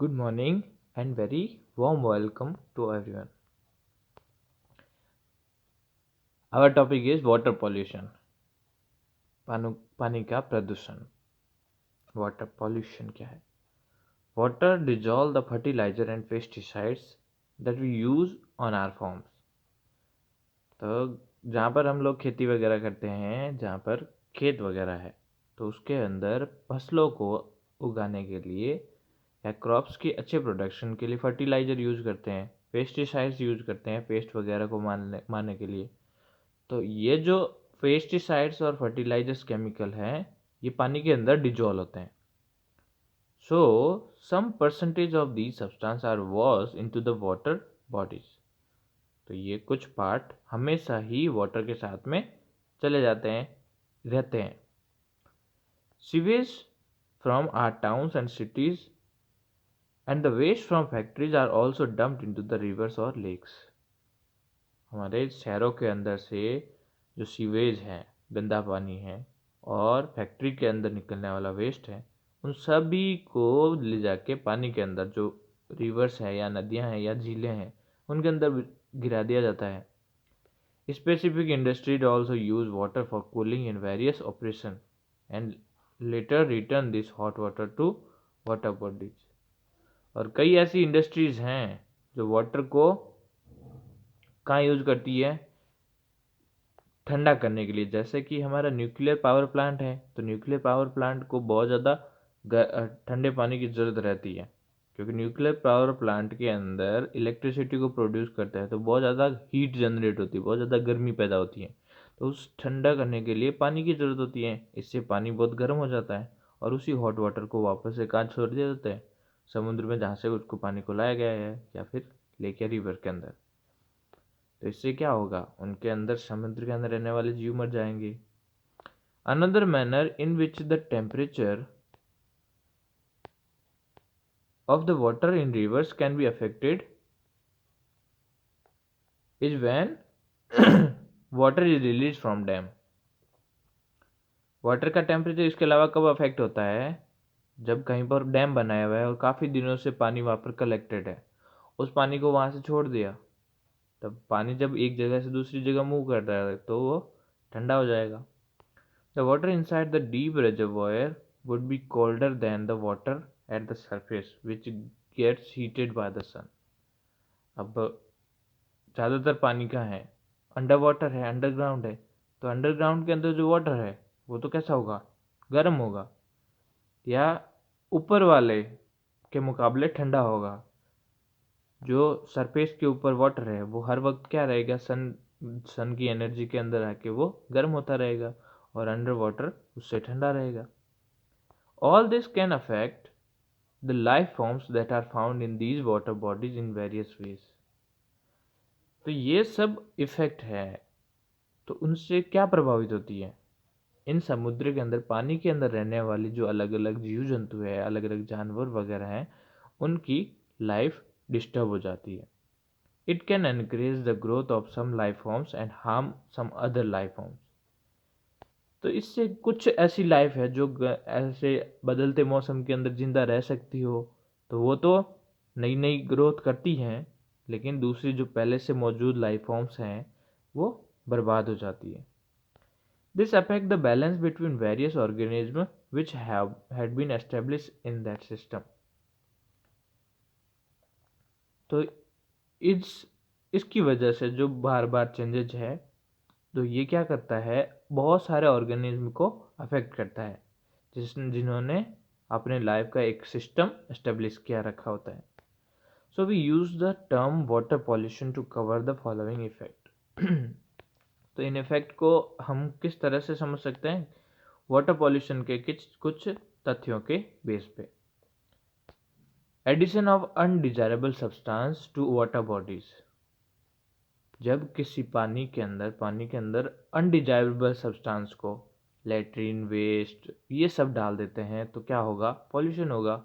Good morning and very warm welcome to everyone. Our topic is water pollution. पानी का प्रदूषण. Water pollution क्या है? Water dissolve the fertilizer and pesticides that we use on our farms. तो जहाँ पर हम लोग खेती वगैरह करते हैं, जहाँ पर खेत वगैरह है, तो उसके अंदर फसलों को उगाने के लिए या क्रॉप्स की अच्छे प्रोडक्शन के लिए फर्टिलाइज़र यूज़ करते हैं, पेस्टिसाइड्स यूज़ करते हैं पेस्ट वगैरह को मारने के लिए. तो ये जो पेस्टिसाइड्स और फर्टिलाइजर्स केमिकल हैं, ये पानी के अंदर डिजोल्व होते हैं. So some percentage of the substance are wash into the water bodies. तो ये कुछ पार्ट हमेशा ही वाटर के साथ में चले जाते हैं, रहते हैं. Sewage from our towns and cities and the waste from factories are also dumped into the rivers और लेक्स. हमारे शहरों के अंदर से जो सीवेज है, गंदा पानी है, और फैक्ट्री के अंदर निकलने वाला वेस्ट है, उन सभी को ले जाके पानी के अंदर जो रिवर्स है या नदियां हैं या झीलें हैं, उनके अंदर गिरा दिया जाता है. Specific industries also use water for cooling in various operation and later return this hot water to water bodies. और कई ऐसी इंडस्ट्रीज हैं जो वाटर को कहाँ यूज करती है? ठंडा करने के लिए. जैसे कि हमारा न्यूक्लियर पावर प्लांट है, तो न्यूक्लियर पावर प्लांट को बहुत ज़्यादा ठंडे पानी की ज़रूरत रहती है, क्योंकि न्यूक्लियर पावर प्लांट के अंदर इलेक्ट्रिसिटी को प्रोड्यूस करता है, तो बहुत ज़्यादा हीट जनरेट होती है, बहुत ज़्यादा गर्मी पैदा होती है. तो उस ठंडा करने के लिए पानी की ज़रूरत होती है. इससे पानी बहुत गर्म हो जाता है और उसी हॉट वाटर को वापस से कहाँ छोड़ दिया जाता है? समुद्र में, जहाँ से उसको पानी को लाया गया है, या फिर लेक या रिवर के अंदर. तो इससे क्या होगा? उनके अंदर, समुद्र के अंदर रहने वाले जीव मर जाएंगे. Another manner in which the temperature of the water in rivers can be affected is when water is released from dam. Water का टेम्परेचर इसके अलावा कब अफेक्ट होता है? जब कहीं पर डैम बनाया हुआ है और काफ़ी दिनों से पानी वहाँ पर कलेक्टेड है, उस पानी को वहाँ से छोड़ दिया, तब पानी जब एक जगह से दूसरी जगह मूव कर रहा है तो वो ठंडा हो जाएगा. The water inside the deep reservoir would be colder than the water at the surface which gets heated by the sun. अब ज़्यादातर पानी कहाँ है? अंडर वाटर है, अंडरग्राउंड है. तो अंडरग्राउंड के अंदर जो वाटर है वो तो कैसा होगा? गर्म होगा, या ऊपर वाले के मुकाबले ठंडा होगा. जो सरफेस के ऊपर वाटर है वो हर वक्त क्या रहेगा? सन की एनर्जी के अंदर आके वो गर्म होता रहेगा, और अंडर वाटर उससे ठंडा रहेगा. All this can affect the life forms that are found in these water bodies in various ways. तो ये सब इफेक्ट है. तो उनसे क्या प्रभावित होती है? इन समुद्र के अंदर, पानी के अंदर रहने वाली जो अलग अलग जीव जंतु है, अलग अलग जानवर वगैरह हैं, उनकी लाइफ डिस्टर्ब हो जाती है. It can encourage the growth of some life forms and harm some other life forms. तो इससे कुछ ऐसी लाइफ है जो ऐसे बदलते मौसम के अंदर जिंदा रह सकती हो, तो वो तो नई नई ग्रोथ करती हैं, लेकिन दूसरी जो पहले से मौजूद लाइफ फॉर्म्स हैं वो बर्बाद हो जाती है. This affect the balance between various organisms which have had been established in that system. तो इसकी वजह से जो बार बार चेंजेज है, तो ये क्या करता है? बहुत सारे ऑर्गेनिज्म को अफेक्ट करता है, जिन्होंने अपने लाइफ का एक सिस्टम एस्टेब्लिश किया रखा होता है. So we use the term water pollution to cover the following effect. तो इन इफेक्ट को हम किस तरह से समझ सकते हैं? वाटर पॉल्यूशन के कुछ तथ्यों के बेस पे. Addition of undesirable substance to water bodies. जब किसी पानी के अंदर अनडिजायरेबल सब्सटेंस को, लेट्रिन, वेस्ट, ये सब डाल देते हैं, तो क्या होगा? पॉल्यूशन होगा.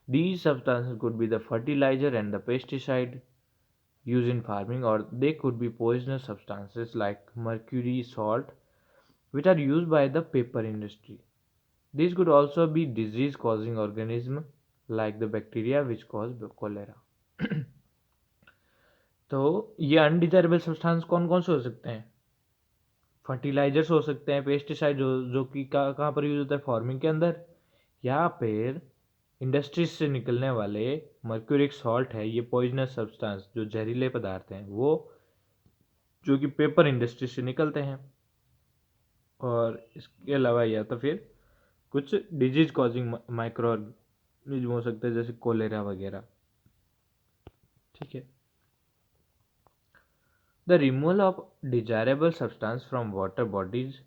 These substances could be the fertiliser and the pesticide used in farming, or they could be poisonous substances like mercury, salt, which are used by the paper industry. These could also be disease causing organisms like the bacteria which cause cholera. तो ये undesirable substance कौन कौन से हो सकते हैं? Fertilisers हो सकते हैं, पेस्टिसाइड जो कि कहाँ पर यूज होता है? फार्मिंग के अंदर, या फिर इंडस्ट्रीज से निकलने वाले मर्क्यूरिक सॉल्ट है, ये पॉइजनस सब्सटेंस जो जहरीले पदार्थ हैं वो, जो कि पेपर इंडस्ट्री से निकलते हैं। और इसके अलावा या तो फिर कुछ डिजीज कॉजिंग माइक्रो ऑर्गेनिज्म हो सकते हैं, जैसे कोलेरा वगैरह। ठीक है। The removal of desirable substance from water bodies,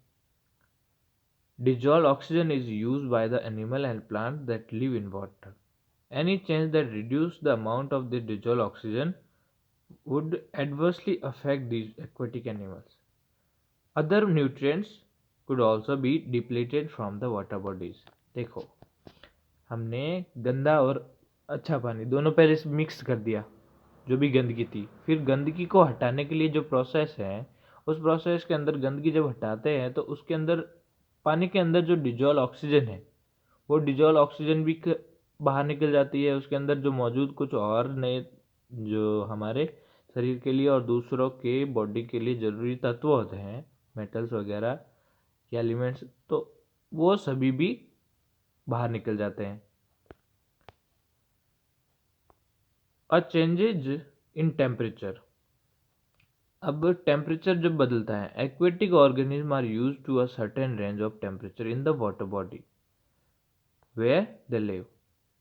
dissolved oxygen is used by the animal and plant that live in water. Any change that reduces the amount of the dissolved oxygen would adversely affect these aquatic animals. Other nutrients could also be depleted from the water bodies. देखो, हमने गंदा और अच्छा पानी दोनों पहले mix कर दिया, जो भी गंदगी थी। फिर गंदगी को हटाने के लिए जो प्रोसेस है, उस प्रोसेस के अंदर गंदगी जब हटाते हैं तो उसके अंदर, पानी के अंदर जो डिजॉल्व ऑक्सीजन है, वो डिजॉल्व ऑक्सीजन भी बाहर निकल जाती है। उसके अंदर जो मौजूद कुछ और नए, जो हमारे शरीर के लिए और दूसरों के बॉडी के लिए ज़रूरी तत्व होते हैं, मेटल्स वगैरह या एलिमेंट्स, तो वो सभी भी बाहर निकल जाते हैं। अ चेंजेज इन टेम्परेचर, अब टेम्परेचर जब बदलता है, aquatic organism are use to a certain range of temperature in the water body where they live,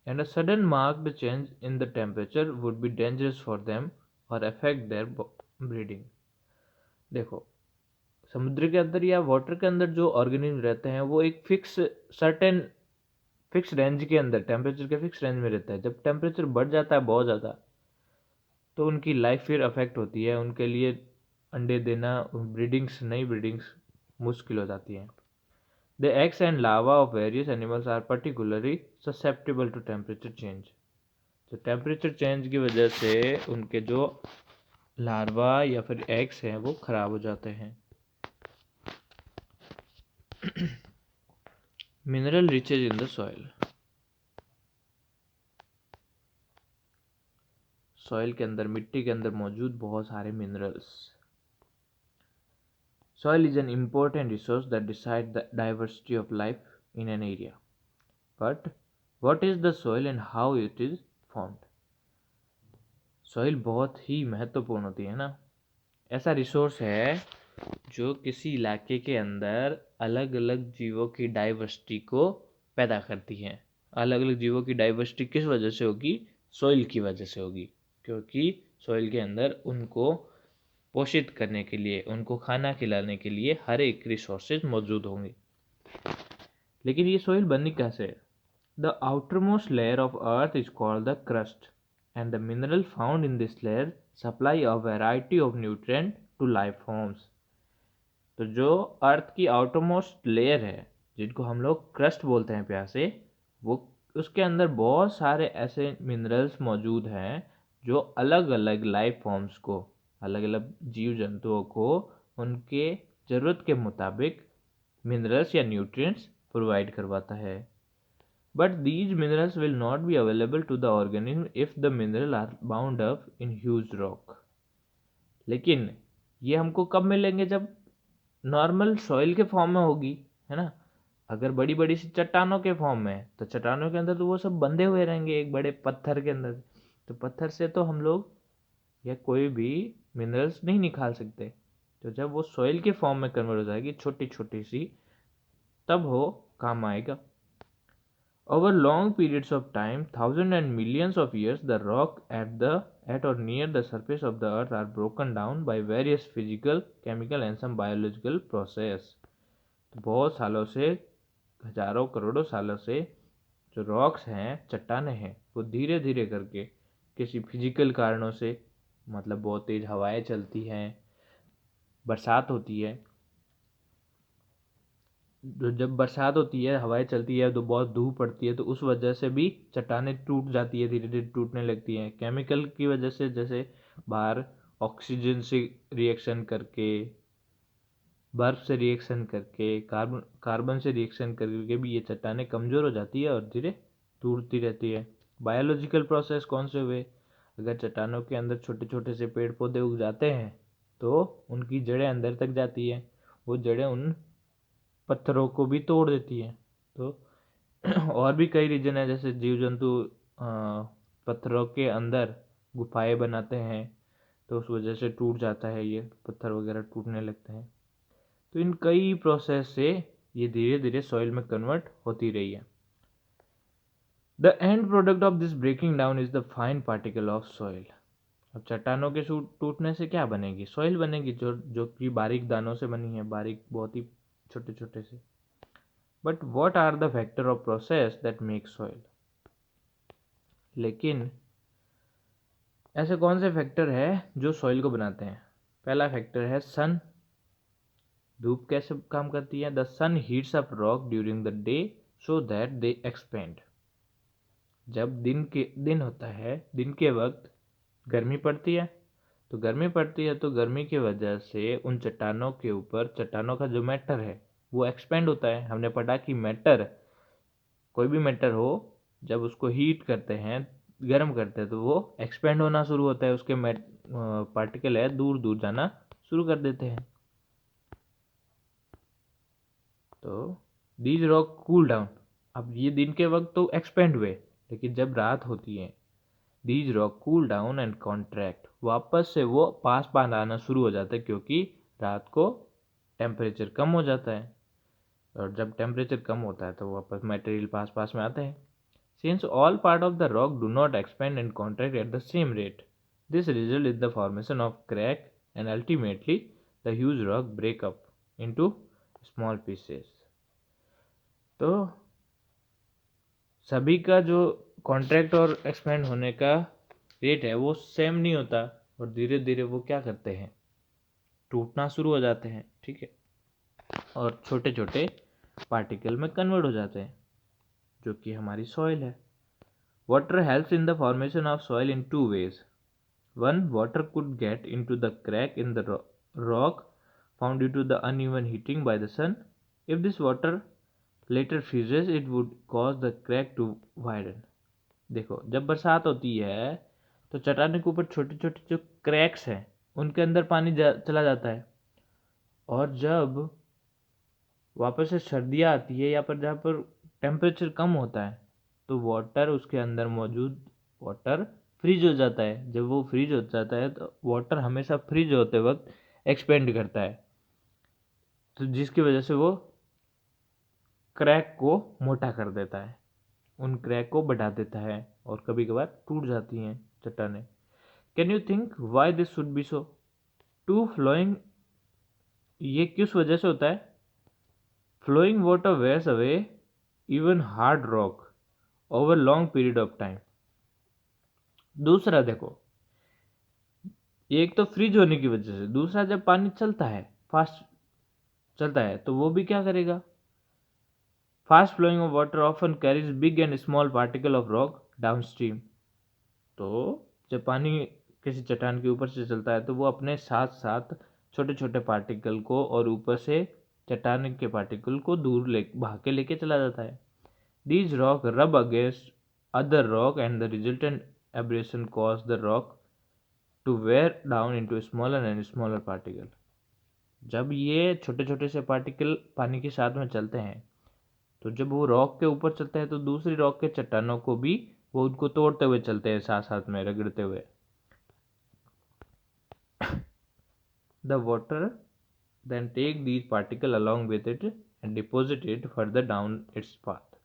and a sudden marked change in the temperature would be dangerous for them और affect their breeding. देखो, समुद्र के अंदर या water के अंदर जो organism रहते हैं वो एक सर्टेन फिक्स रेंज के अंदर, टेम्परेचर के फिक्स रेंज में रहता है। जब टेम्परेचर बढ़ जाता है बहुत ज़्यादा, तो उनकी लाइफ फिर अफेक्ट होती है, उनके लिए अंडे देना, नई ब्रीडिंग्स मुश्किल हो जाती हैं। The eggs and lava of various animals are particularly susceptible to temperature change. तो टेम्परेचर चेंज की वजह से उनके जो लार्वा या फिर एग्स हैं वो खराब हो जाते हैं। Mineral riches in the soil, soil के अंदर, मिट्टी के अंदर मौजूद बहुत सारे minerals. Soil is an important resource that decides the diversity of life in an area. But what is the soil and how it is formed? Soil बहुत ही महत्वपूर्ण होती है ना, ऐसा रिसोर्स है जो किसी इलाके के अंदर अलग अलग जीवों की डाइवर्सिटी को पैदा करती है। अलग अलग जीवों की डाइवर्सिटी किस वजह से होगी? सॉइल की वजह से होगी, क्योंकि सॉइल के अंदर उनको पोषित करने के लिए, उनको खाना खिलाने के लिए हर एक रिसोर्सेज मौजूद होंगे। लेकिन ये सॉइल बननी कैसे है? The outermost layer of earth is called the crust, and the mineral found in this layer supply a variety of nutrient to life forms. तो जो अर्थ की आउटरमोस्ट लेयर है, जिनको हम लोग क्रस्ट बोलते हैं प्यार से, वो उसके अंदर बहुत सारे ऐसे मिनरल्स मौजूद हैं जो अलग अलग लाइफ फॉर्म्स को, अलग अलग जीव जंतुओं को उनके ज़रूरत के मुताबिक मिनरल्स या न्यूट्रिएंट्स प्रोवाइड करवाता है। But these minerals will not be available to the organism if the mineral are bound up in huge rock. लेकिन ये हमको कब मिलेंगे? जब नॉर्मल सॉइल के फॉर्म में होगी, है ना। अगर बड़ी बड़ी सी चट्टानों के फॉर्म में है, तो चट्टानों के अंदर तो वो सब बंधे हुए रहेंगे एक बड़े पत्थर के अंदर, तो पत्थर से तो हम लोग या कोई भी मिनरल्स नहीं निकाल सकते। तो जब वो सॉइल के फॉर्म में कन्वर्ट हो जाएगी छोटी छोटी सी, तब वो काम आएगा। Over long periods of time, thousands and millions of years, the rock at or near the surface of the earth are broken down by various physical, chemical and some biological process. तो बहुत सालों से, हजारों करोड़ों सालों से जो rocks हैं, चट्टानें हैं, वो धीरे धीरे करके किसी फिजिकल कारणों से, मतलब बहुत तेज हवाएं चलती हैं, बरसात होती है, जब बरसात होती है, हवाएं चलती है, तो बहुत धूप पड़ती है, तो उस वजह से भी चट्टानें टूट जाती है, धीरे धीरे टूटने लगती हैं। केमिकल की वजह से, जैसे बाहर ऑक्सीजन से रिएक्शन करके, बर्फ से रिएक्शन करके, कार्बन से रिएक्शन करके भी ये चट्टानें कमज़ोर हो जाती है और धीरे टूटती रहती है। बायोलॉजिकल प्रोसेस कौन से हुए? अगर चट्टानों के अंदर छोटे छोटे से पेड़ पौधे उग जाते हैं तो उनकी जड़ें अंदर तक जाती है, वो जड़ें उन पत्थरों को भी तोड़ देती है। तो और भी कई रीजन है, जैसे जीव जंतु पत्थरों के अंदर गुफाएं बनाते हैं तो उस वजह से टूट जाता है, ये पत्थर वगैरह टूटने लगते हैं। तो इन कई प्रोसेस से ये धीरे धीरे सॉइल में कन्वर्ट होती रही है। The end product of this breaking down is the fine particle of soil. अब चट्टानों के टूटने से क्या बनेगी? सॉइल बनेगी, जो कि बारीक दानों से बनी है, बारीक बहुत ही छोटे छोटे से। But what are the factor of process that make soil? लेकिन ऐसे कौन से फैक्टर है जो सॉइल को बनाते हैं? पहला फैक्टर है सन। धूप कैसे काम करती है? The sun heats up rock during the day so that they expand. जब दिन होता है, दिन के वक्त गर्मी पड़ती है, तो गर्मी की वजह से उन चट्टानों के ऊपर, चट्टानों का जो मैटर है वो एक्सपेंड होता है। हमने पढ़ा कि मैटर, कोई भी मैटर हो, जब उसको हीट करते हैं, गर्म करते हैं, तो वो एक्सपेंड होना शुरू होता है, उसके पार्टिकल है दूर दूर जाना शुरू कर देते हैं। तो दीज रॉक कूल डाउन। अब ये दिन के वक्त तो एक्सपेंड हुए, लेकिन जब रात होती है, these rock cool down and contract, वापस से वो पास आना शुरू हो जाता है, क्योंकि रात को टेम्परेचर कम हो जाता है, और जब टेम्परेचर कम होता है तो वापस मटेरियल पास में आते हैं। Since all part of the rock do not expand and contract at the same rate, this result is the formation of crack and ultimately the huge rock break up into small pieces. तो सभी का जो contract और expand होने का rate है वो same नहीं होता, और धीरे धीरे वो क्या करते हैं, टूटना शुरू हो जाते हैं, ठीक है, और छोटे छोटे पार्टिकल में कन्वर्ट हो जाते हैं, जो कि हमारी सॉइल है। Water helps in the formation of soil in two ways. One, water could get into the crack in the rock found due to the uneven heating by the sun. If this water later freezes, it would cause the crack to widen. देखो, जब बरसात होती है तो चट्टानों के ऊपर छोटे छोटे जो क्रैक्स हैं उनके अंदर पानी चला जाता है, और जब वापस से सर्दियाँ आती है या पर जहाँ पर टेम्परेचर कम होता है, तो वाटर, उसके अंदर मौजूद वाटर फ्रीज हो जाता है। जब वो फ्रीज हो जाता है तो वाटर हमेशा फ्रीज होते वक्त एक्सपेंड करता है, तो जिसकी वजह से वो क्रैक को मोटा कर देता है, उन क्रैक को बढ़ा देता है, और कभी कभार टूट जाती हैं चट्टानें। Can you think why this should be so? To flowing, ये किस वजह से होता है? Flowing water wears away even hard rock over long period of time. दूसरा देखो, एक तो फ्रीज होने की वजह से, दूसरा जब पानी चलता है, फास्ट चलता है, तो वो भी क्या करेगा? Fast flowing of water often carries big and small particle of rock downstream. तो जब पानी किसी चट्टान के ऊपर से चलता है तो वो अपने साथ साथ छोटे छोटे पार्टिकल को, और ऊपर से चट्टान के पार्टिकल को दूर भाग के लेके चला जाता है। These rock rub against other rock and the resultant abrasion cause the rock to wear down into smaller and smaller particle. जब ये छोटे छोटे से पार्टिकल पानी के साथ में चलते हैं, तो जब वो रॉक के ऊपर चलते हैं तो दूसरी रॉक के चट्टानों को भी वो उनको तोड़ते हुए चलते हैं, साथ साथ में रगड़ते हुए। The water then take these particles along with it and deposit it further down its path.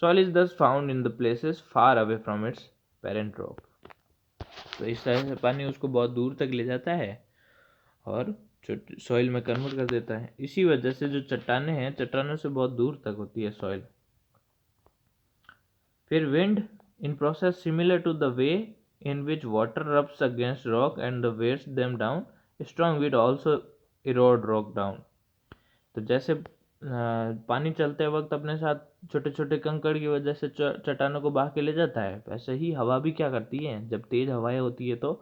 Soil is thus found in the places far away from its parent rock. तो इस तरह से पानी उसको बहुत दूर तक ले जाता है और सॉइल में कन्वर्ट कर देता है। इसी वजह से जो चट्टानें हैं, चट्टानों से बहुत दूर तक होती है सॉइल। फिर wind in process similar to the way in which water rubs against rock and wears them down, strong wind also erode rock down. तो जैसे पानी चलते वक्त अपने साथ छोटे छोटे कंकड़ की वजह से चट्टानों को बहा के ले जाता है, वैसे ही हवा भी क्या करती है, जब तेज हवाएं होती है तो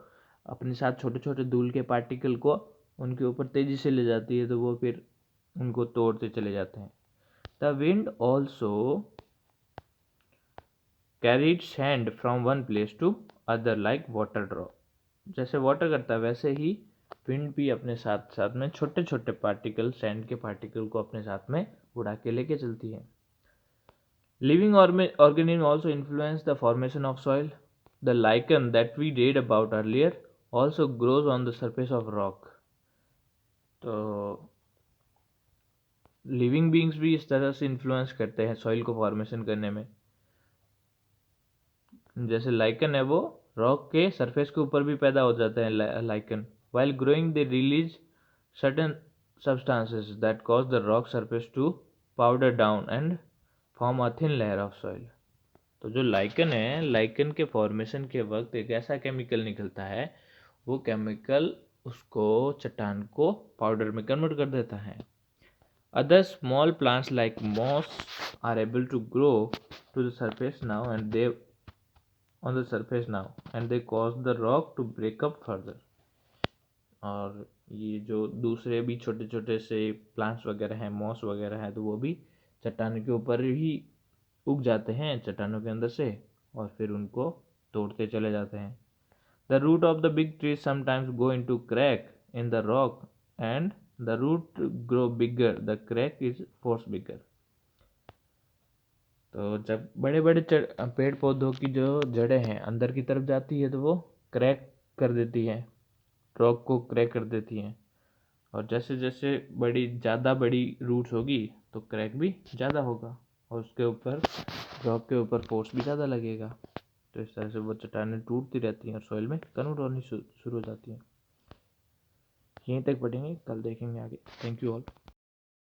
अपने साथ छोटे छोटे धूल के पार्टिकल को उनके ऊपर तेजी से ले जाती है, तो वो फिर उनको तोड़ते चले जाते हैं। The wind also carried sand from one place to other like water drop. जैसे वाटर करता है वैसे ही विंड भी अपने साथ साथ में छोटे छोटे पार्टिकल, सैंड के पार्टिकल को अपने साथ में उड़ा के लेके चलती है। Living organism also influence the formation of soil. The lichen that we read about earlier also grows on the surface of rock. तो लिविंग बींग्स भी इस तरह से इन्फ्लुएंस करते हैं सॉइल को फॉर्मेशन करने में। जैसे लाइकन है वो रॉक के सरफेस के ऊपर भी पैदा हो जाते हैं lichen. While growing they release certain substances that cause the rock surface to powder down and form a thin layer of soil. तो जो लाइकन है, लाइकन के फॉर्मेशन के वक्त एक ऐसा केमिकल निकलता है, वो केमिकल उसको चट्टान को पाउडर में कन्वर्ट कर देता है। Other small plants like moss are able to grow to the surface now and they on the surface now and they cause the rock to break up further। और ये जो दूसरे भी छोटे छोटे से प्लांट्स वगैरह हैं, मॉस वगैरह हैं, तो वो भी चट्टान के ऊपर ही उग जाते हैं चट्टानों के अंदर से और फिर उनको तोड़ते चले जाते हैं। The root of the big tree sometimes go into crack in the rock and the root grow bigger, the crack is force bigger. तो जब बड़े बड़े पेड़ पौधों की जो जड़ें हैं अंदर की तरफ जाती है तो वो क्रैक कर देती हैं, रॉक को क्रैक कर देती हैं। और जैसे जैसे ज़्यादा बड़ी रूट्स होगी तो क्रैक भी ज़्यादा होगा और उसके ऊपर, रॉक के ऊपर फोर्स भी ज़्यादा लगेगा। तो इस तरह से वो चट्टानें टूटती रहती हैं और सॉइल में कन्वर्ट होनी शुरू हो जाती हैं। यहीं तक पढ़ेंगे, कल देखेंगे आगे। Thank you all.